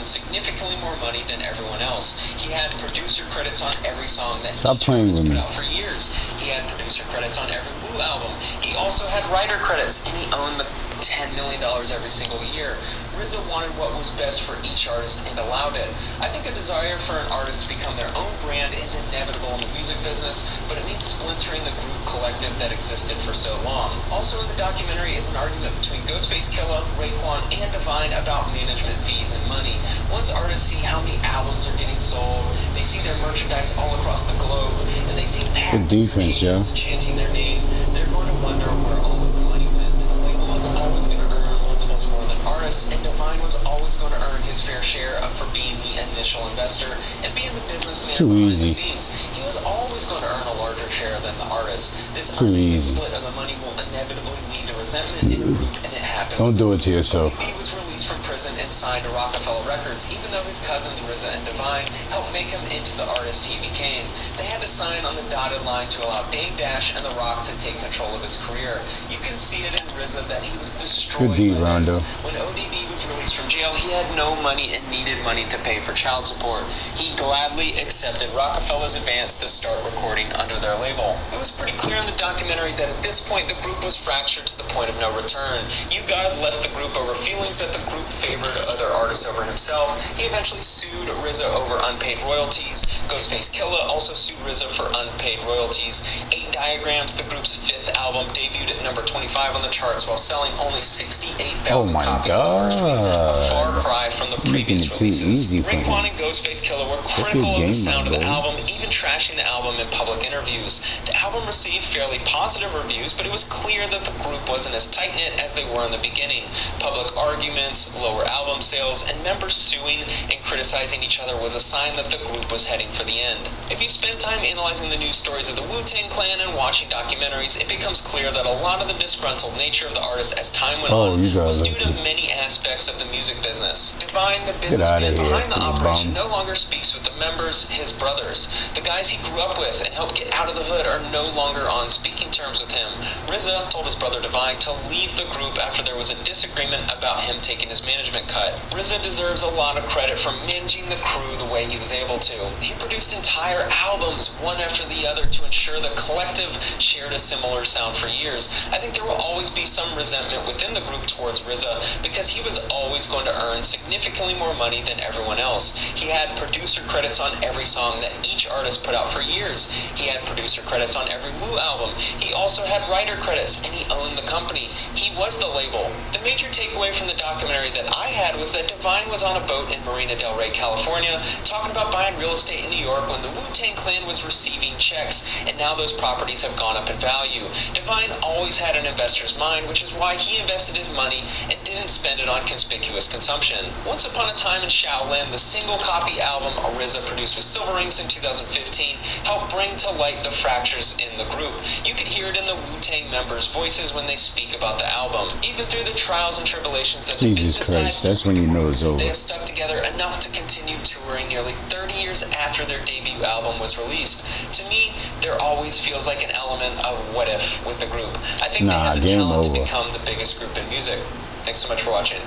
significantly more money than everyone else. He had producer credits on every song that Stop playing with put me. out for years. He had producer credits on every Wu album. He also had writer credits, and he owned the $10 million every single year. RZA wanted what was best for each artist and allowed it. I think a desire for an artist to become their own brand is inevitable in the music business, but it means splintering the group collective that existed for so long. Also in the documentary is an argument between Ghostface Killah, Raekwon, and Divine about management fees and money. Once artists see how many albums are getting sold, they see their merchandise all across the globe, and they see packed stadiums chanting their name, they're going to wonder where all of the money went. A label was always going to earn multiples more than artists, and Divine was always going to earn his fair share for being the initial investor and being the businessman behind the scenes. He was always going to earn a larger share than the artist. This uneven split of the money will inevitably lead to resentment in a group, and it happened. Don't do it to yourself. He was released from prison and signed to Rockefeller Records, even though his cousins RZA and Divine helped make him into the artist he became. They had to sign on the dotted line to allow Dame Dash and The Rock to take control of his career. You can see it in RZA that he was destroyed by this. When ODB was released from jail, he had no money and needed money to pay for child support. He gladly accepted Rockefeller's advance to start recording under their label. It was pretty clear in the documentary that at this point the group was fractured to the point of no return. U-God left the group over feelings that the group favored other artists over himself. He eventually sued RZA over unpaid royalties. Ghostface Killah also sued RZA for unpaid royalties. 8 Diagrams, the group's 5th album, debuted at number 25 on the charts while selling only 68,000 copies in the first week, a far cry from the previous releases. Raekwon and Ghostface Killah were critical of the sound of the album, even trashing the album in public interviews. The album received fairly positive reviews, but it was clear that the group wasn't as tight-knit as they were in the beginning. Public arguments, lower album sales, and members suing and criticizing each other was a sign that the group was heading for the end. If you spend time analyzing the news stories of the Wu-Tang Clan and watching documentaries, it becomes clear that a lot of the disgruntled nature of the artist as time went on was due to many aspects of the music business. Divine, the businessman behind the operation, no longer speaks with the members, his brothers. The guys he grew up with and helped get out of the hood are no longer on speaking terms with him. RZA told his brother Divine to leave the group after there was a disagreement about him taking his management cut. RZA deserves a lot of credit for managing the crew the way he was able to. He produced entire albums, one after the other, to ensure the collective shared a similar sound for years. I think there will always be some resentment within the group towards RZA because he was always going to earn significantly more money than everyone else. He had producer credits on every song that each artist put out for years. He had producer credits on every Wu album. He also had writer credits, and he owned the company. He was the label. The major takeaway from the documentary that I had was that Divine was on a boat in Marina del Rey, California, talking about buying real estate in New York when the Wu-Tang Clan was receiving checks, and now those properties have gone up in value. Divine always had an investor's mind, which is why he invested his money and didn't spend it on conspicuous consumption. Once Upon a Time in Shaolin, the single copy album RZA produced with Silver Rings in 2015, helped bring to light the fractures in the group. You could hear it in the Wu-Tang members' voices when they speak about the album. Even through the trials and tribulations that Jesus Christ, that's when you know it's over. They have stuck together enough to continue touring nearly 30 years after their debut album was released. To me, there always feels like an element of what if with the group. I think they have the talent to become the biggest group in music. Thanks so much for watching.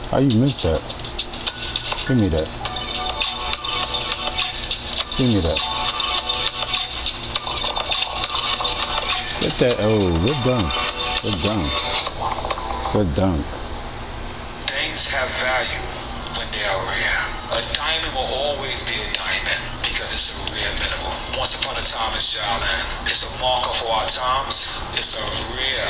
How you miss that? Give me that. Give me that. Get that. Oh, good dunk. Good dunk. Good dunk. Things have value when they are rare. A diamond will always be a diamond because it's a rare mineral. Once upon a time in Shaolin, it's a marker for our times. It's a rare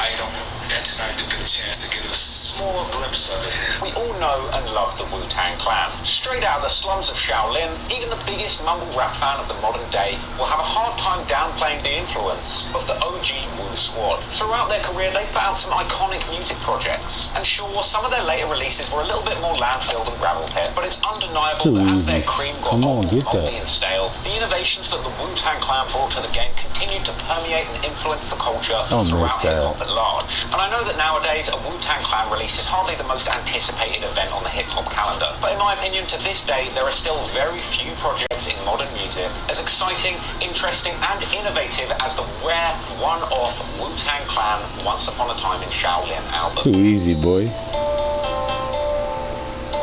item. And tonight they get a chance to get a small glimpse of it. We all know and love the Wu-Tang Clan. Straight out of the slums of Shaolin, even the biggest mumble rap fan of the modern day will have a hard time downplaying the influence of the OG Wu squad. Throughout their career, they put out some iconic music projects. And sure, some of their later releases were a little bit more landfilled and gravel pit, but it's undeniable that as their cream got old, moldy and stale, the innovations that the Wu-Tang Clan brought to the game continued to permeate and influence the culture throughout hip-hop at large. And I know that nowadays a Wu-Tang Clan release is hardly the most anticipated event on the hip-hop calendar, but in my opinion, to this day, there are still very few projects in modern music as exciting, interesting, and innovative as the rare one-off Wu-Tang Clan Once Upon a Time in Shaolin album. Too easy, boy.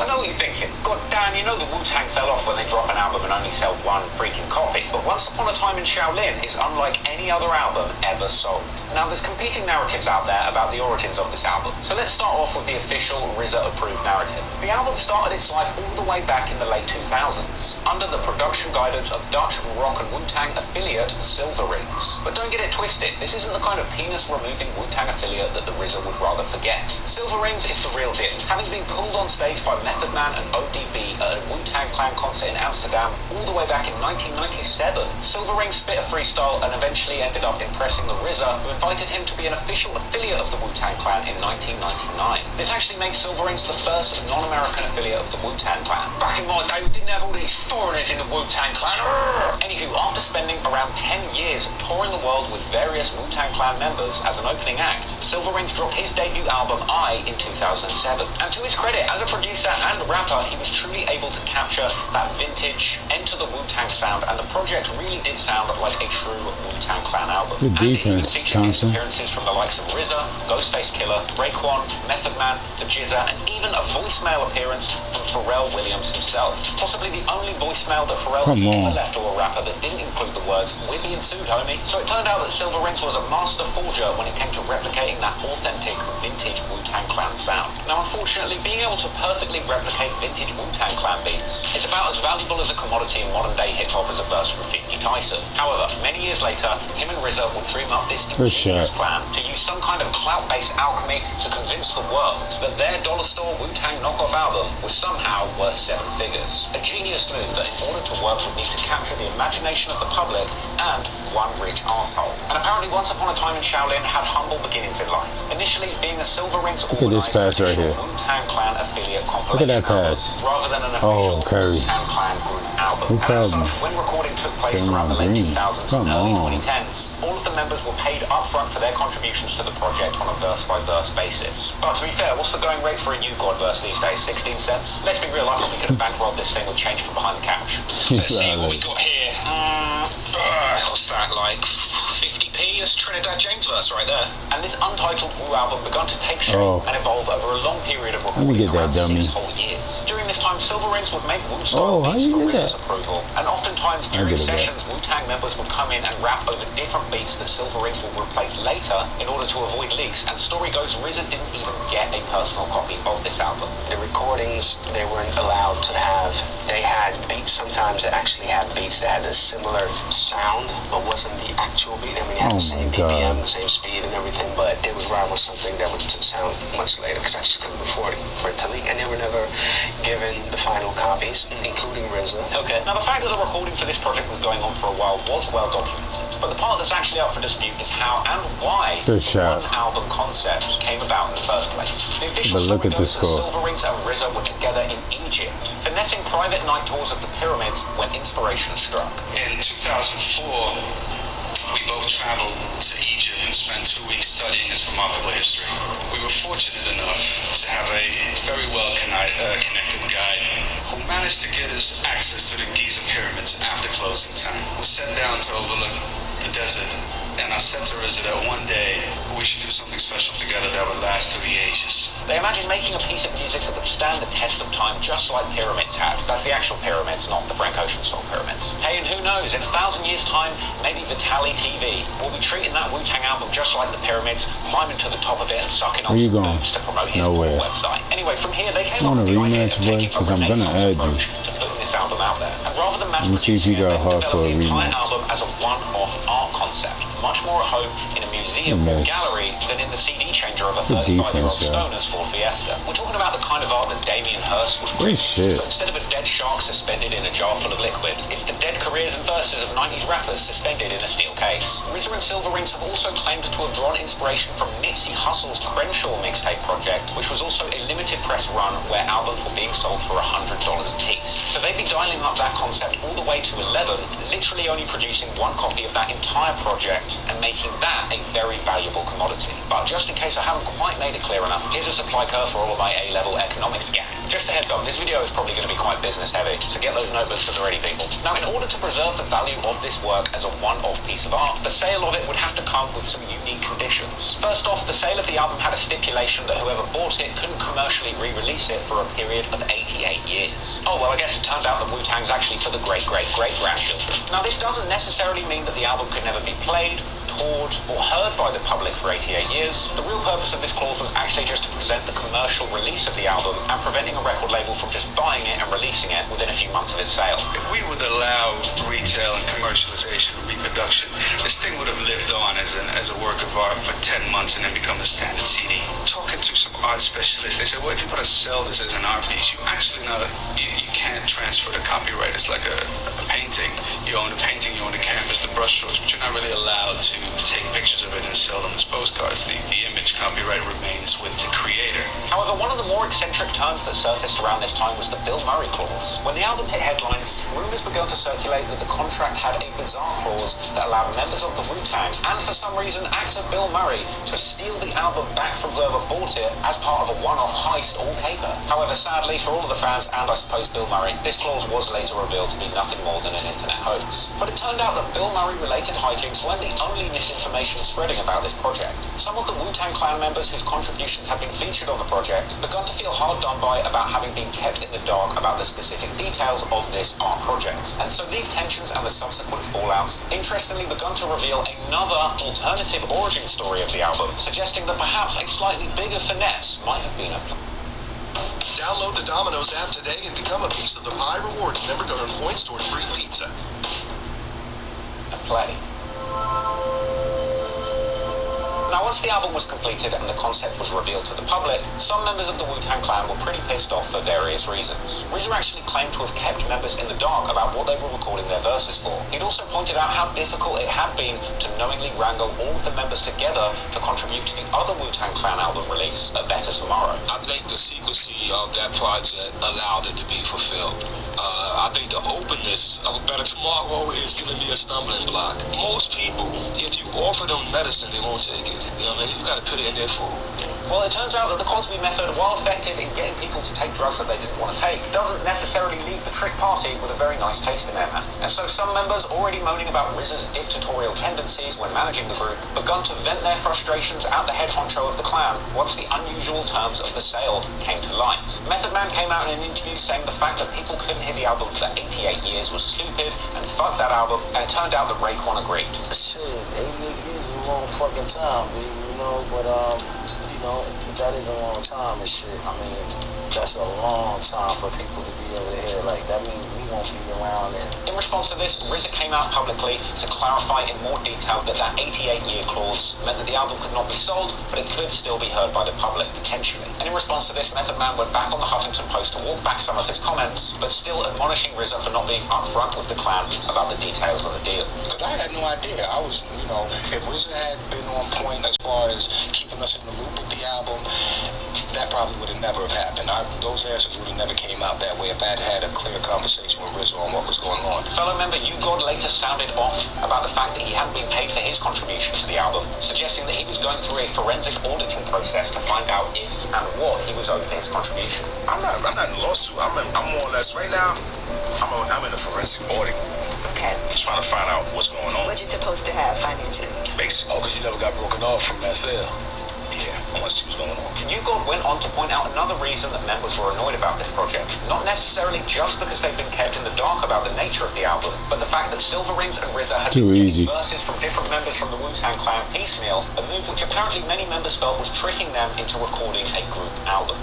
I know what you're thinking. God damn, you know the Wu-Tang fell off when they drop an album and only sell one freaking copy. But Once Upon a Time in Shaolin is unlike any other album ever sold. Now, there's competing narratives out there about the origins of this album. So let's start off with the official RZA-approved narrative. The album started its life all the way back in the late 2000s, under the production guidance of Dutch rock and Wu-Tang affiliate Silver Rings. But don't get it twisted, this isn't the kind of penis-removing Wu-Tang affiliate that the RZA would rather forget. Silver Rings is the real deal, having been pulled on stage by Method Man and ODB at a Wu-Tang Clan concert in Amsterdam all the way back in 1997. Silver Ring spit a freestyle and eventually ended up impressing the RZA, who invited him to be an official affiliate of the Wu-Tang Clan in 1999. This actually makes Silver Rings the first non-American affiliate of the Wu-Tang Clan. Back in my day, we didn't have all these foreigners in the Wu-Tang Clan. Anywho, after spending around 10 years touring the world with various Wu-Tang Clan members as an opening act, Silver Rings dropped his debut album, I, in 2007. And to his credit, as a producer and rapper, he was truly able to capture that vintage Enter the Wu-Tang sound, and the project really did sound like a true Wu-Tang Clan album. Good defense, and it even featured guest Thompson. appearances from the likes of RZA, Ghostface Killah, Raekwon, Method Man, the Jizza, and even a voicemail appearance from Pharrell Williams himself. Possibly the only voicemail that Pharrell has ever left to a rapper that didn't include the words, "We're being sued, homie." So it turned out that Silver Rings was a master forger when it came to replicating that authentic vintage Wu-Tang Clan sound. Now, unfortunately, being able to perfectly replicate vintage Wu-Tang Clan beats is about as valuable as a commodity in modern day hip-hop as a verse from 50 Tyson. However, many years later, him and RZA would dream up this ingenious plan to use some kind of clout-based alchemy to convince the world that their dollar store Wu-Tang knockoff album was somehow worth 7 figures. A genius move that in order to work would need to capture the imagination of the public and one rich asshole. And apparently Once Upon a Time in Shaolin had humble beginnings in life. Initially being a Silver Rings organized right here. Wu-Tang Clan affiliate compilation Look at that album, pass. rather than an official Curry. Wu-Tang Clan group album. Who And as fouled me? such, when recording took place Cameron around the late Green. 2000s Come and early on. 2010s, all of the members were paid upfront for their contributions to the project on a verse-by-verse basis. But to be fair, what's the going rate for a new God verse these days? 16 cents? Let's be real, we could have bankrolled this thing with change from behind the couch. Let's see what we got here. What's that, like 50p? That's Trinidad James verse right there. And this untitled Wu album began to take shape and evolve over a long period of Let me recording, get that, around dummy. 6 whole years. During this time, Silver Rings would make Wu-style how beats you for get RZA's that? approval, and oftentimes during get it, sessions, Wu-Tang members would come in and rap over different beats that Silver Rings would replace later in order to avoid leaks, and story goes, RZA didn't even get a personal copy of this album. The recordings they weren't allowed to have, they had beats sometimes that actually had beats that had a similar sound, but wasn't the actual beat. I mean, it had the same BPM, the same speed and everything, but it would rhyme with something that would sound much later, because I just couldn't afford it for it to leak, and they were never given the final copies, including RZA. Okay, now the fact that the recording for this project was going on for a while was well documented, but the part that's actually up for dispute is how and why Good shot. one album concept came about in the first place. The official But look story at goes this that score. Silver Rings and RZA were together in Egypt, finessing private night tours of the pyramids when inspiration struck. In 2004, we both traveled to Egypt and spent 2 weeks studying its remarkable history. We were fortunate enough to have a very well connected guide who managed to get us access to the Giza pyramids after closing time. We sat down to overlook the desert, and I said to RZA that one day we should do something special together that would last through the ages. They imagined making a piece of music that would stand the test of time, just like pyramids had. That's the actual pyramids, not the Frank Ocean style pyramids. Hey, and who knows, in 1,000 years' time, maybe Vitaly TV will be treating that Wu-Tang album just like the pyramids, climbing to the top of it and sucking on Where you some going? boots to promote his Nowhere. website. Anyway, from here, they came I up want with a the idea rematch, of boy, taking a 'cause I'm gonna Renaissance add you. approach to putting this album out there. And rather than Let me see if you mass-producing got it, hard they for a developed the entire rematch. album as a one-off art concept, much more at home in a museum or Nice. gallery than in the CD changer of a Good 35-year-old defense, yeah. Stoner's Ford Fiesta. We're talking about the kind of art that Damien Hirst would Good create. shit. So instead of a dead shark suspended in a jar full of liquid, it's the dead careers and verses of 90s rappers suspended in a steel case. RZA and Silver Rings have also claimed to have drawn inspiration from Nipsey Hussle's Crenshaw mixtape project, which was also a limited press run where albums were being sold for $100 a piece. So they'd be dialing up that concept all the way to 11, literally only producing one copy of that entire project project and making that a very valuable commodity. But just in case I haven't quite made it clear enough, here's a supply curve for all of my A-level economics gang. Just a heads up, this video is probably going to be quite business heavy, so get those notebooks at the ready, people. Now, in order to preserve the value of this work as a one-off piece of art, the sale of it would have to come with some unique conditions. First off, the sale of the album had a stipulation that whoever bought it couldn't commercially re-release it for a period of 88 years. Oh, well, I guess it turns out that Wu-Tang's actually for the great-great-great-grandchildren. Now, this doesn't necessarily mean that the album could never be played, toured, or heard by the public for 88 years. The real purpose of this clause was actually just to present the commercial release of the album and preventing a record label from just buying it and releasing it within a few months of its sale. If we would allow retail and commercialization and reproduction, this thing would have lived on as a work of art for 10 months and then become a standard CD. Talking to some art specialists, they said, well, if you want to sell this as an art piece, you actually know you can't transfer the copyright. It's like a painting. You own the painting, you own the canvas, the brushstrokes, but you're not really allowed to take pictures of it and sell them as postcards. The image copyright remains with the creator. However, one of the more eccentric terms that surfaced around this time was the Bill Murray clause. When the album hit headlines, rumors began to circulate that the contract had a bizarre clause that allowed members of the Wu-Tang, and for some reason actor Bill Murray, to steal the album back from whoever bought it as part of a one-off heist or caper. However, sadly for all of the fans, and I suppose Bill Murray, this clause was later revealed to be nothing more than an internet hoax. But it turned out that Bill Murray-related hijinks weren't the only misinformation spreading about this project. Some of the Wu-Tang Clan members whose contributions have been featured on the project began to feel hard done by about having been kept in the dark about the specific details of this art project. And so these tensions and the subsequent fallouts interestingly begun to reveal another alternative origin story of the album, suggesting that perhaps a slightly bigger finesse might have been applied. Download the Domino's app today and become a piece of the Pi Rewards member to earn points toward free pizza. Play. Now, once the album was completed and the concept was revealed to the public, some members of the Wu-Tang Clan were pretty pissed off for various reasons. RZA actually claimed to have kept members in the dark about what they were recording their verses for. He'd also pointed out how difficult it had been to knowingly wrangle all of the members together to contribute to the other Wu-Tang Clan album release, A Better Tomorrow. I think the secrecy of that project allowed it to be fulfilled. I think the openness of A Better Tomorrow is giving me a stumbling block. Most people, if you offer them medicine, they won't take it. You know what I mean? You gotta put it in their food. Well, it turns out that the Cosby method, while effective in getting people to take drugs that they didn't want to take, doesn't necessarily leave the trick party with a very nice taste in their mouth. And so some members, already moaning about RZA's dictatorial tendencies when managing the group, begun to vent their frustrations at the head honcho of the clan once the unusual terms of the sale came to light. Method Man came out in an interview saying the fact that people couldn't hear the album for 88 years was stupid, and fuck that album, and it turned out that Raekwon agreed. Shit, 88 years is a long fucking time, dude, you know, but that is a long time and shit. I mean, that's a long time for people to be able to hear. Like, that means we won't be around and... In response to this, RZA came out publicly to clarify in more detail that 88-year clause meant that the album could not be sold, but it could still be heard by the public, potentially. And in response to this, Method Man went back on the Huffington Post to walk back some of his comments, but still admonishing RZA for not being upfront with the clan about the details of the deal. Because I had no idea. I was, if RZA had been on point as far as keeping us in the loop with the album, that probably would have never have happened. Those answers would have never came out that way if I had a clear conversation with RZA on what was going on. Fellow member U-God later sounded off about the fact that he hadn't been paid for his contribution to the album, suggesting that he was going through a forensic auditing process to find out if and what he was owed for his contribution. I'm not in a lawsuit. I'm more or less, right now, I'm in a forensic audit. Okay. Trying to find out what's going on. What you supposed to have financially? Basically. Oh, because you never got broken off from that sale. Yeah, I want to see what's going on. U-God went on to point out another reason that members were annoyed about this project. Not necessarily just because they've been kept in the dark about the nature of the album, but the fact that Silver Rings and RZA had been getting verses from different members from the Wu-Tang Clan piecemeal, a move which apparently many members felt was tricking them into recording a group album.